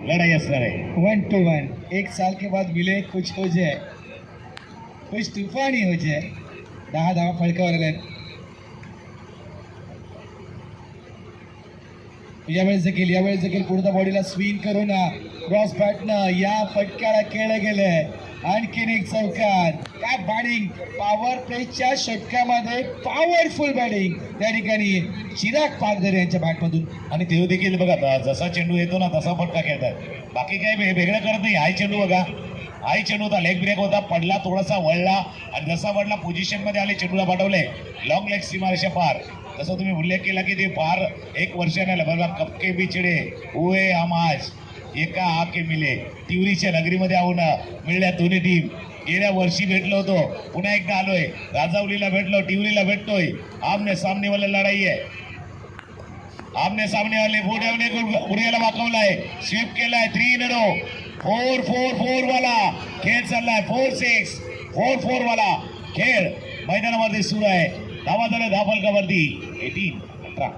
लढाई असणार आहे। 1-1 एक साल के बाद मिले कुछ हो जाए, कुछ तूफानी हो जाए। 10 धावा फळकावर आल्यात। यावेळेस देखील पूर्ण बॉडीला स्विंग करून क्रॉस बॅटनं या फटक्याला केलं गेलंय। आणखीन एक चौकार। काय बॅटिंग, पॉवर प्लेच्या षटकामध्ये पॉवरफुल बॅटिंग त्या ठिकाणी चिराग पागधरे यांच्या बॅटमधून। आणि ते देखील बघा जसा चेंडू येतो ना तसा फटका खेळतात, बाकी काय वेगळं करत नाही। हाय चेंडू बघा, हाय चेंडू होता, लेग ब्रेक होता, पडला थोडासा वळला आणि जसा वळला पोझिशन मध्ये आले, चेंडूला पाठवले लॉंग लेग सीमारेषा पार। जसं तुम्ही उल्लेख केला की ते पार 1 वर्षाने बघा, कपके बिछडे हुए हम आज एका आके मिले। तिवरीच्या नगरीमध्ये आहोत मिळल्या दोन्ही टीम। गेल्या वर्षी भेटलो होतो, पुन्हा एकदा आलोय, राजावलीला भेटलो, टिवरीला भेटतोय। आमने सामने वाली लढाई आहे, आमने सामने वाले बुडियाला वाकवलाय, स्वीप केलाय, 3 in a row, 4-4-4 वाला खेळ चाललाय, 4-6 4-4 वाला खेळ मैदानामध्ये सुरू आहे। धावा झाल्या 10 फलकावरती 18-18।